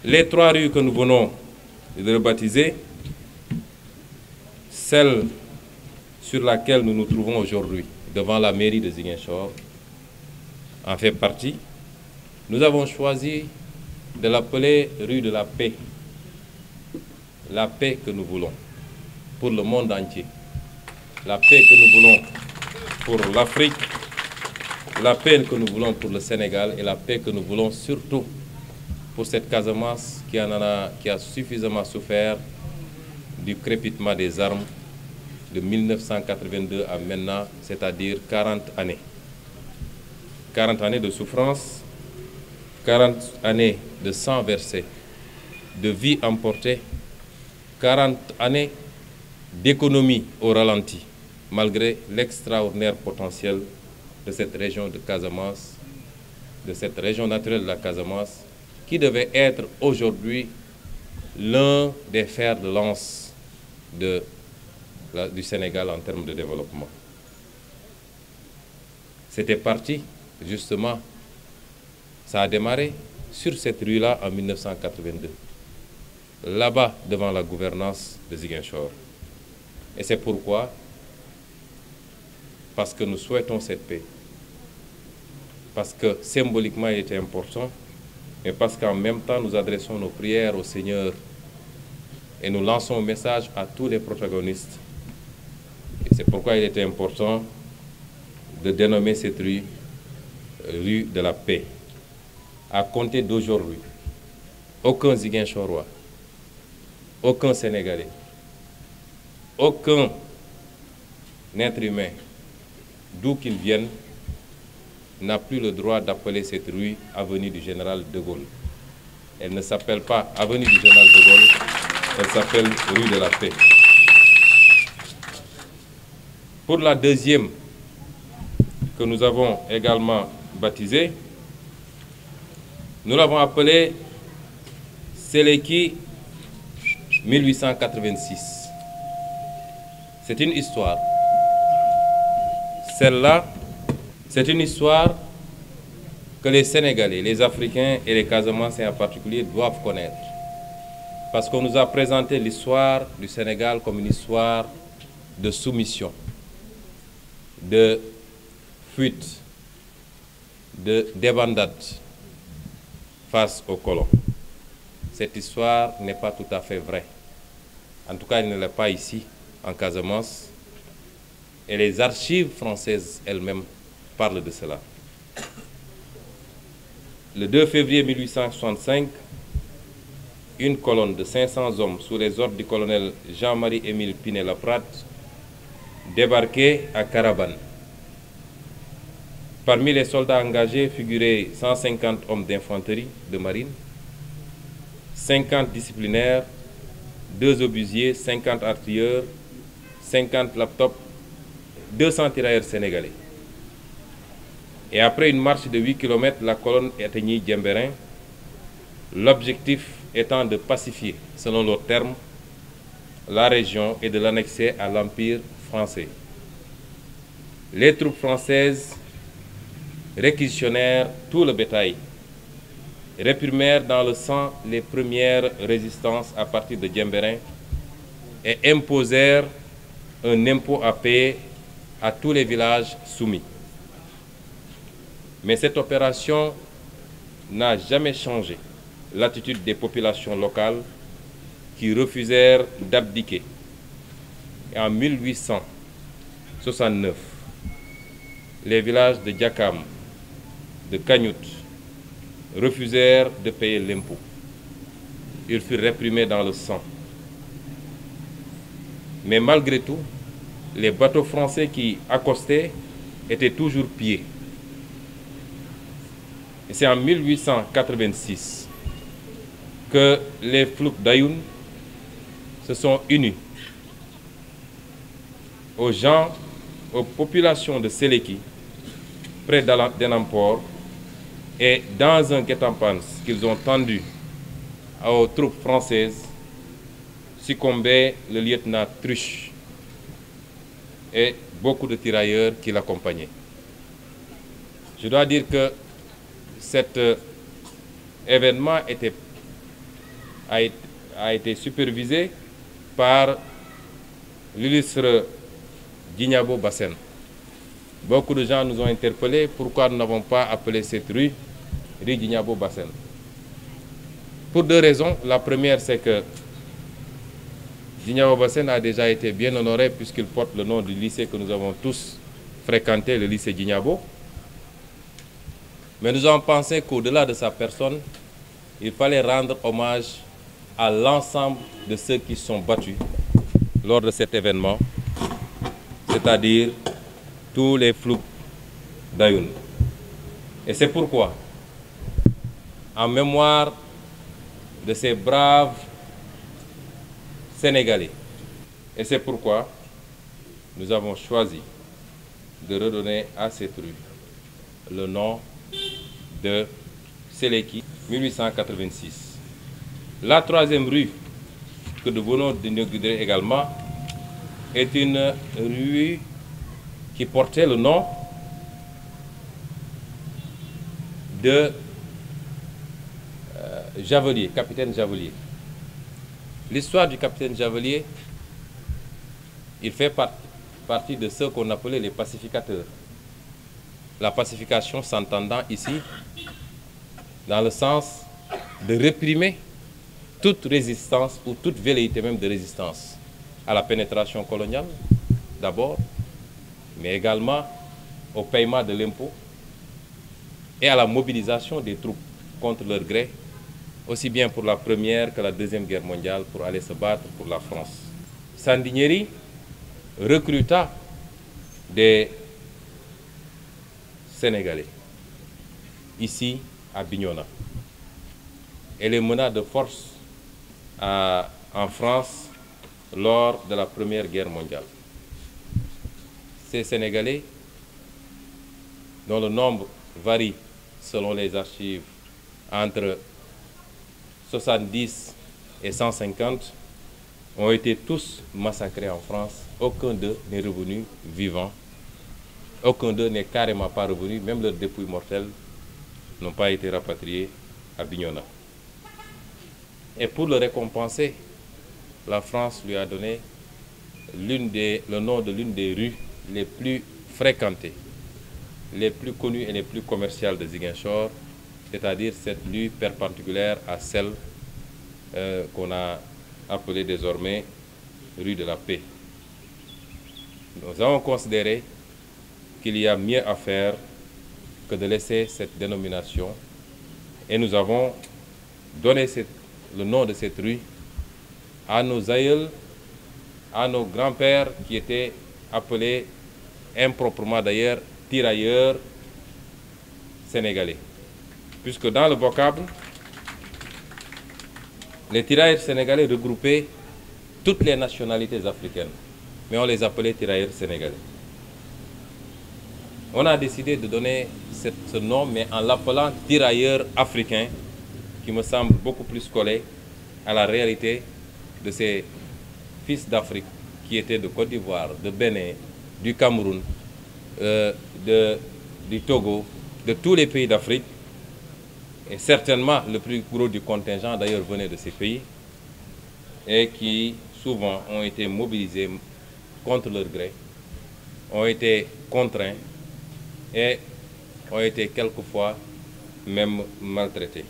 Les 3 rues que nous venons de rebaptiser, celle sur laquelle nous nous trouvons aujourd'hui, devant la mairie de Ziguinchor, en fait partie. Nous avons choisi de l'appeler rue de la paix. La paix que nous voulons pour le monde entier. La paix que nous voulons pour l'Afrique, la paix que nous voulons pour le Sénégal et la paix que nous voulons surtout pour cette Casamance qui a suffisamment souffert du crépitement des armes de 1982 à maintenant, c'est-à-dire 40 années. 40 années de souffrance, 40 années de sang versé, de vie emportée, 40 années d'économie au ralenti, malgré l'extraordinaire potentiel de cette région de Casamance, de cette région naturelle de la Casamance, qui devait être aujourd'hui l'un des fers de lance du Sénégal en termes de développement. C'était parti, justement, ça a démarré sur cette rue-là en 1982, là-bas devant la gouvernance de Ziguinchor. Et c'est pourquoi, parce que nous souhaitons cette paix, parce que symboliquement il était important, mais parce qu'en même temps nous adressons nos prières au Seigneur et nous lançons un message à tous les protagonistes. Et c'est pourquoi il était important de dénommer cette rue rue de la paix. À compter d'aujourd'hui, aucun Ziguinchorois, aucun Sénégalais, aucun être humain, d'où qu'il vienne, n'a plus le droit d'appeler cette rue avenue du Général de Gaulle. Elle ne s'appelle pas avenue du Général de Gaulle, elle s'appelle rue de la paix. Pour la deuxième, que nous avons également baptisée, nous l'avons appelée Séléki 1886. C'est une histoire. Celle-là, c'est une histoire que les Sénégalais, les Africains et les Casamanciens en particulier doivent connaître. Parce qu'on nous a présenté l'histoire du Sénégal comme une histoire de soumission, de fuite, de débandade face aux colons. Cette histoire n'est pas tout à fait vraie. En tout cas, elle ne l'est pas ici, en Casamance. Et les archives françaises elles-mêmes parlent de cela. Le 2 février 1865, une colonne de 500 hommes sous les ordres du colonel Jean-Marie-Émile Pinet-Laprade débarquait à Carabane. Parmi les soldats engagés figuraient 150 hommes d'infanterie de marine, 50 disciplinaires, 2 obusiers, 50 artilleurs, 50 laptops, 200 tirailleurs sénégalais. Et après une marche de 8 km, la colonne atteignit Djembérin, l'objectif étant de pacifier, selon leurs termes, la région et de l'annexer à l'Empire français. Les troupes françaises réquisitionnèrent tout le bétail, réprimèrent dans le sang les premières résistances à partir de Djembérin et imposèrent un impôt à payer à tous les villages soumis. Mais cette opération n'a jamais changé l'attitude des populations locales qui refusèrent d'abdiquer. Et en 1869, les villages de Diakam, de Kagnout, refusèrent de payer l'impôt. Ils furent réprimés dans le sang. Mais malgré tout, les bateaux français qui accostaient étaient toujours pillés. Et c'est en 1886 que les flouks d'Ayoun se sont unis aux gens, aux populations de Séléki, près d'Enampor, et dans un guet-apens qu'ils ont tendu aux troupes françaises, succombait le lieutenant Truche et beaucoup de tirailleurs qui l'accompagnaient. Je dois dire que cet événement était a été supervisé par l'illustre Djignabo Bassène. Beaucoup de gens nous ont interpellés pourquoi nous n'avons pas appelé cette rue Djignabo Bassène. Pour deux raisons. La première, c'est que Djignabo Bassène a déjà été bien honoré puisqu'il porte le nom du lycée que nous avons tous fréquenté, le lycée Djignabo. Mais nous avons pensé qu'au-delà de sa personne, il fallait rendre hommage à l'ensemble de ceux qui sont battus lors de cet événement, c'est-à-dire tous les flouks d'Ayoun. Et c'est pourquoi, en mémoire de ces braves Sénégalais, et c'est pourquoi nous avons choisi de redonner à cette rue le nom de Séléki 1886. La troisième rue que nous venons d'inaugurer également est une rue qui portait le nom de Javelier, capitaine Javelier. L'histoire du capitaine Javelier, il fait partie de ceux qu'on appelait les pacificateurs. La pacification s'entendant ici dans le sens de réprimer toute résistance ou toute velléité même de résistance à la pénétration coloniale d'abord, mais également au paiement de l'impôt et à la mobilisation des troupes contre leur gré, aussi bien pour la Première que la Deuxième Guerre mondiale, pour aller se battre pour la France. Sandiniéry recruta des Sénégalais, ici à Bignona, et les mena de force en France lors de la Première Guerre mondiale. Ces Sénégalais, dont le nombre varie selon les archives entre 70 et 150, ont été tous massacrés en France. Aucun d'eux n'est revenu vivant. Aucun d'eux n'est carrément pas revenu. Même leurs dépouilles mortelles n'ont pas été rapatriées à Bignona. Et pour le récompenser, la France lui a donné le nom de l'une des rues les plus fréquentées, les plus connues et les plus commerciales de Ziguinchor, c'est-à-dire cette rue perpendiculaire à celle qu'on a appelée désormais rue de la Paix. Nous avons considéré qu'il y a mieux à faire que de laisser cette dénomination et nous avons donné le nom de cette rue à nos aïeuls, à nos grands-pères qui étaient appelés improprement d'ailleurs tirailleurs sénégalais. Puisque dans le vocable, les tirailleurs sénégalais regroupaient toutes les nationalités africaines, mais on les appelait tirailleurs sénégalais. On a décidé de donner ce nom, mais en l'appelant tirailleurs africains, qui me semble beaucoup plus collé à la réalité de ces fils d'Afrique qui étaient de Côte d'Ivoire, de Bénin, du Cameroun, du Togo, de tous les pays d'Afrique. Et certainement le plus gros du contingent d'ailleurs venait de ces pays et qui souvent ont été mobilisés contre leur gré, ont été contraints et ont été quelquefois même maltraités.